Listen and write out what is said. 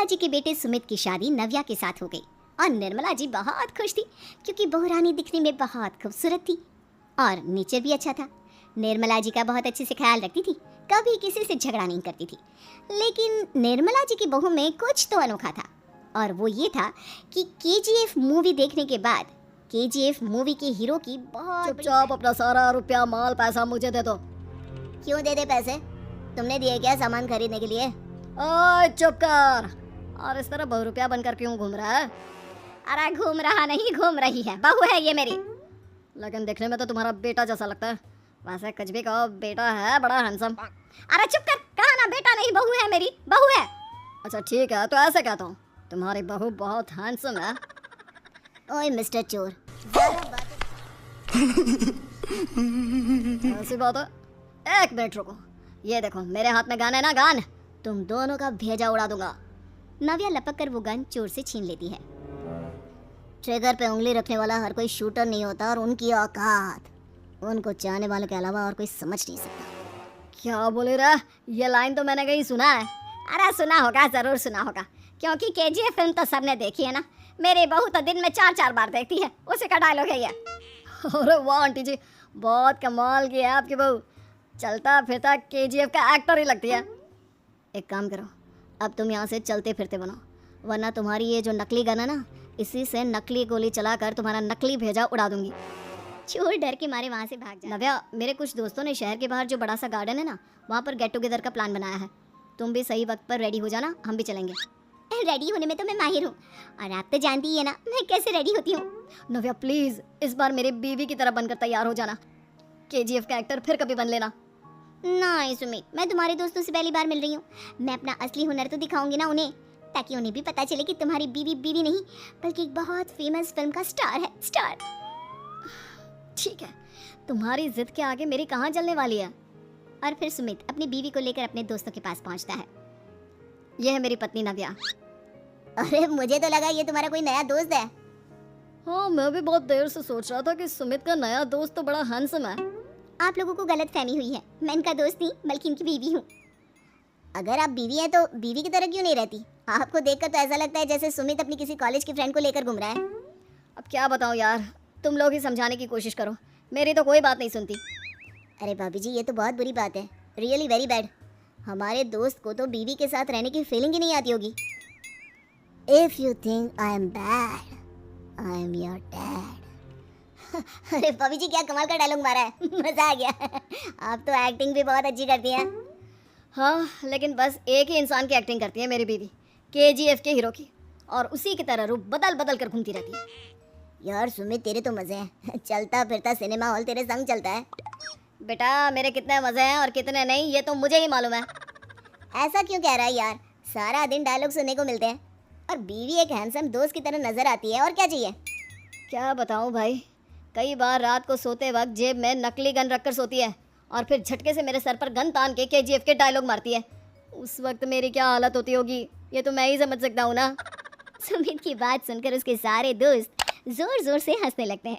जी के बेटे सुमित की शादी नव्या के साथ हो गई और निर्मला जी बहुत खुश थी क्योंकि बहू रानी दिखने में बहुत खूबसूरत थी और नेचर भी अच्छा था। निर्मला जी का बहुत अच्छे से ख्याल रखती थी, कभी किसी से झगड़ा नहीं करती थी। लेकिन निर्मला जी की बहू में कुछ तो अनोखा था और वो ये था कि केजीएफ मूवी देखने के बाद केजीएफ मूवी के हीरो की बहुत चुपचाप अपना सारा रुपया माल पैसा मुझे दे दो। क्यों दे दे पैसे? तुमने दिए क्या सामान खरीदने के लिए? ओए चुप कर। और इस तरह बहुरुपया बनकर क्यों घूम रहा है? अरे घूम रहा नहीं, घूम रही है, बहू है ये मेरी। लेकिन देखने में तो तुम्हारा बेटा जैसा लगता है। वैसे कुछ भी कहो, बेटा है बड़ा हैंडसम। अरे चुप कर, कहा ना बेटा नहीं, बहू है मेरी, बहू है। अच्छा ठीक है, तो ऐसे कहता हूँ, तुम्हारी बहू बहुत हैंडसम है। ओए मिस्टर चोर, ऐसी बात है। एक मिनट रुको, ये देखो मेरे हाथ में गन है ना, गन। तुम दोनों का भेजा उड़ा दूंगा। नव्या लपक कर वो गन चोर से छीन लेती है। ट्रिगर पे उंगली रखने वाला हर कोई शूटर नहीं होता और उनकी औकात उनको चाहने वालों के अलावा और कोई समझ नहीं सकता। क्या बोले रहा? ये लाइन तो मैंने कहीं सुना है। अरे सुना होगा, जरूर सुना होगा, क्योंकि केजीएफ फिल्म तो सबने देखी है ना। मेरी बहू तो दिन में 4-4 बार देखती है, उसी का डायलॉग है ये। अरे वाह आंटी जी, बहुत कमाल की है आपकी बहू। चलता फिरता केजीएफ का एक्टर ही लगती है। एक काम करो, अब तुम यहाँ से चलते फिरते बनो, वरना तुम्हारी ये जो नकली गन है ना, इसी से नकली गोली चलाकर तुम्हारा नकली भेजा उड़ा दूंगी। चोर डर के मारे वहाँ से भाग जा। नव्या, मेरे कुछ दोस्तों ने शहर के बाहर जो बड़ा सा गार्डन है ना, वहाँ पर गेट टुगेदर का प्लान बनाया है। तुम भी सही वक्त पर रेडी हो जाना, हम भी चलेंगे। रेडी होने में तो मैं माहिर हूँ, और आप तो जानती ही है ना मैं कैसे रेडी होती हूँ। नव्या प्लीज इस बार मेरी बीवी की तरह बनकर तैयार हो जाना। केजीएफ का एक्टर फिर कभी बन लेना। नहीं सुमित, मैं तुम्हारे दोस्तों से पहली बार मिल रही हूँ। मैं अपना असली हुनर तो दिखाऊंगी ना उन्हें, ताकि उन्हें भी पता चले कि तुम्हारी बीवी बीवी नहीं बल्कि एक बहुत फेमस फिल्म का स्टार है, स्टार। ठीक है, तुम्हारी जिद के आगे मेरी कहाँ चलने वाली है। और फिर सुमित अपनी बीवी को लेकर अपने दोस्तों के पास पहुँचता है। यह है मेरी पत्नी नव्या। अरे मुझे तो लगा ये तुम्हारा कोई नया दोस्त है। हाँ, मैं भी बहुत देर से सोच रहा था कि सुमित का नया दोस्त तो बड़ा हैंडसम है। आप लोगों को गलत फहमी हुई है, मैं इनका दोस्त नहीं बल्कि इनकी बीवी हूँ। अगर आप बीवी हैं तो बीवी की तरह क्यों नहीं रहती? आपको देखकर तो ऐसा लगता है जैसे सुमित अपनी किसी कॉलेज की फ्रेंड को लेकर घूम रहा है। अब क्या बताऊँ यार, तुम लोग ही समझाने की कोशिश करो, मेरी तो कोई बात नहीं सुनती। अरे भाभी जी, ये तो बहुत बुरी बात है, रियली वेरी बैड। हमारे दोस्त को तो बीवी के साथ रहने की फीलिंग ही नहीं आती होगी। If you think I am bad, I am your dad. अरे भाभी जी, क्या कमाल का डायलॉग मारा है, मजा आ गया। आप तो एक्टिंग भी बहुत अच्छी करती हैं। हाँ, लेकिन बस एक ही इंसान की एक्टिंग करती है मेरी बीवी, केजीएफ के हीरो की, और उसी की तरह रूप बदल बदल कर घूमती रहती है। यार सुमित, तेरे तो मजे हैं, चलता फिरता सिनेमा हॉल तेरे संग चलता है। बेटा, मेरे कितने मजे हैं और कितने नहीं ये तो मुझे ही मालूम है। ऐसा क्यों कह रहा है यार, सारा दिन डायलॉग सुनने को मिलते हैं और बीवी एक हैंडसम दोस्त की तरह नजर आती है, और क्या चाहिए? क्या बताऊं भाई, कई बार रात को सोते वक्त जेब में नकली गन रखकर सोती है और फिर झटके से मेरे सर पर गन तान के केजीएफ के डायलॉग मारती है। उस वक्त मेरी क्या हालत होती होगी ये तो मैं ही समझ सकता हूँ ना। सुमित की बात सुनकर उसके सारे दोस्त जोर जोर से हंसने लगते हैं।